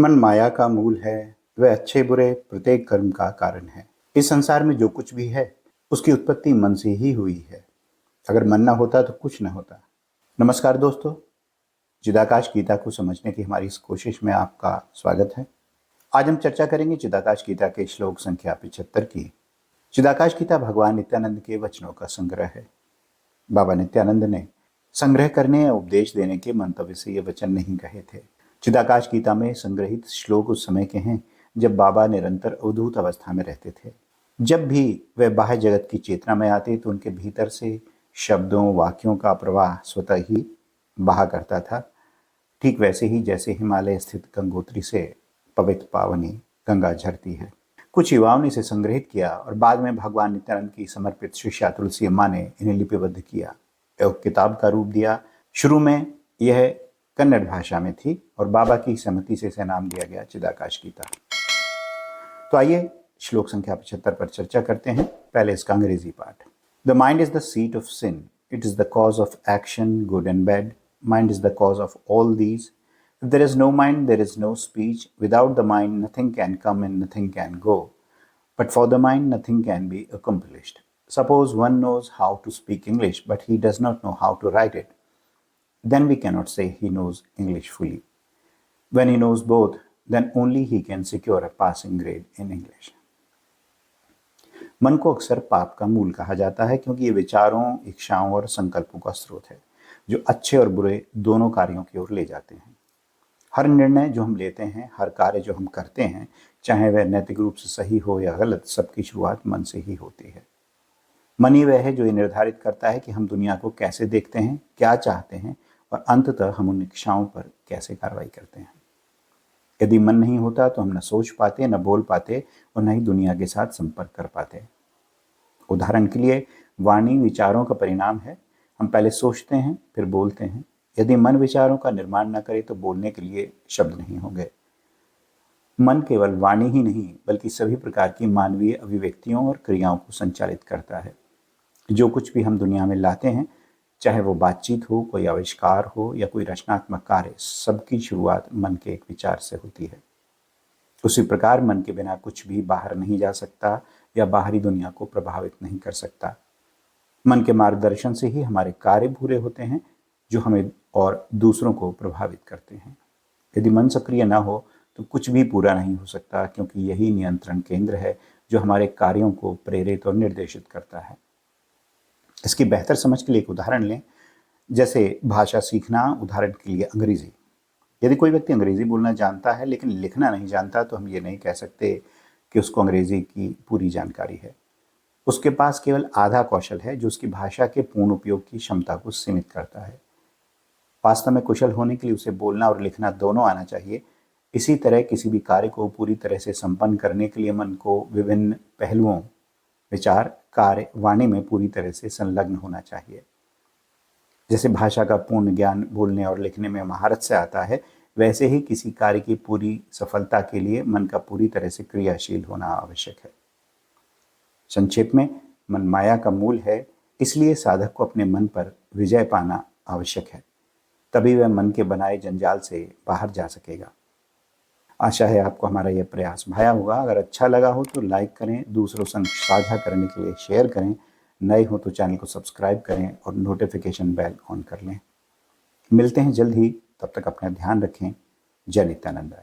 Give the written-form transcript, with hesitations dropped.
मन माया का मूल है, वह अच्छे बुरे प्रत्येक कर्म का कारण है। इस संसार में जो कुछ भी है उसकी उत्पत्ति मन से ही हुई है। अगर मन ना होता तो कुछ ना होता। नमस्कार दोस्तों, चिदाकाश गीता को समझने की हमारी इस कोशिश में आपका स्वागत है। आज हम चर्चा करेंगे चिदाकाश गीता के श्लोक संख्या 75 की। चिदाकाश गीता भगवान नित्यानंद के वचनों का संग्रह है। बाबा नित्यानंद ने संग्रह करने या उपदेश देने के मंतव्य से ये वचन नहीं कहे थे। चिदाकाश गीता में संग्रहित श्लोक उस समय के हैं जब बाबा निरंतर अवधूत अवस्था में रहते थे। जब भी वे बाह्य जगत की चेतना में आते तो उनके भीतर से शब्दों वाक्यों का प्रवाह स्वतः ही बहा करता था, ठीक वैसे ही जैसे हिमालय स्थित गंगोत्री से पवित्र पावनी गंगा झरती है। कुछ युवाओं ने इसे संग्रहित किया और बाद में भगवान नित्यानंद की समर्पित शिष्या तुलसी अम्मा ने इन्हें लिपिबद्ध किया, एक किताब का रूप दिया। शुरू में यह कन्नड़ भाषा में थी और बाबा की सहमति से इसे नाम दिया गया चिदाकाश गीता। तो आइए श्लोक संख्या 75 पर चर्चा करते हैं। पहले इसका अंग्रेजी पाठ। The mind is the seat of sin, it is the cause of action good and bad, mind is the cause of all these. If there is no mind, there is no speech. Without the mind, nothing can come and nothing can go. But for the mind, nothing can be accomplished. Suppose one knows how to speak English, but he does not know how to write it. Then we cannot say he knows English fully. When he knows both, then only he can secure a passing grade in English. मन को अक्सर पाप का मूल कहा जाता है क्योंकि ये विचारों, इच्छाओं और संकल्पों का स्रोत है जो अच्छे और बुरे दोनों कार्यों की ओर ले जाते हैं। हर निर्णय जो हम लेते हैं, हर कार्य जो हम करते हैं, चाहे वह नैतिक रूप से सही हो या गलत, सबकी शुरुआत मन से ही होती है। मन ही वह है जो ये निर्धारित करता है कि हम दुनिया को कैसे देखते हैं, क्या चाहते हैं और अंततः हम उन इच्छाओं पर कैसे कार्रवाई करते हैं। यदि मन नहीं होता तो हम न सोच पाते, न बोल पाते और न ही दुनिया के साथ संपर्क कर पाते। उदाहरण के लिए, वाणी विचारों का परिणाम है। हम पहले सोचते हैं फिर बोलते हैं। यदि मन विचारों का निर्माण न करे तो बोलने के लिए शब्द नहीं होंगे। मन केवल वाणी ही नहीं बल्कि सभी प्रकार की मानवीय अभिव्यक्तियों और क्रियाओं को संचालित करता है। जो कुछ भी हम दुनिया में लाते हैं, चाहे वो बातचीत हो, कोई आविष्कार हो या कोई रचनात्मक कार्य, सबकी शुरुआत मन के एक विचार से होती है। उसी प्रकार मन के बिना कुछ भी बाहर नहीं जा सकता या बाहरी दुनिया को प्रभावित नहीं कर सकता। मन के मार्गदर्शन से ही हमारे कार्य पूरे होते हैं जो हमें और दूसरों को प्रभावित करते हैं। यदि मन सक्रिय न हो तो कुछ भी पूरा नहीं हो सकता, क्योंकि यही नियंत्रण केंद्र है जो हमारे कार्यों को प्रेरित और निर्देशित करता है। इसकी बेहतर समझ के लिए एक उदाहरण लें, जैसे भाषा सीखना। उदाहरण के लिए अंग्रेजी। यदि कोई व्यक्ति अंग्रेजी बोलना जानता है लेकिन लिखना नहीं जानता तो हम ये नहीं कह सकते कि उसको अंग्रेजी की पूरी जानकारी है। उसके पास केवल आधा कौशल है जो उसकी भाषा के पूर्ण उपयोग की क्षमता को सीमित करता है। वास्तव में कुशल होने के लिए उसे बोलना और लिखना दोनों आना चाहिए। इसी तरह किसी भी कार्य को पूरी तरह से संपन्न करने के लिए मन को विभिन्न पहलुओं, विचार, कार्य, वाणी में पूरी तरह से संलग्न होना चाहिए। जैसे भाषा का पूर्ण ज्ञान बोलने और लिखने में महारत से आता है, वैसे ही किसी कार्य की पूरी सफलता के लिए मन का पूरी तरह से क्रियाशील होना आवश्यक है। संक्षेप में, मन माया का मूल है, इसलिए साधक को अपने मन पर विजय पाना आवश्यक है। तभी वह मन के बनाए जंजाल से बाहर जा सकेगा। आशा है आपको हमारा यह प्रयास भाया होगा। अगर अच्छा लगा हो तो लाइक करें, दूसरों संग साझा करने के लिए शेयर करें, नए हो तो चैनल को सब्सक्राइब करें और नोटिफिकेशन बेल ऑन कर लें। मिलते हैं जल्द ही, तब तक अपना ध्यान रखें। जय नित्यानंद।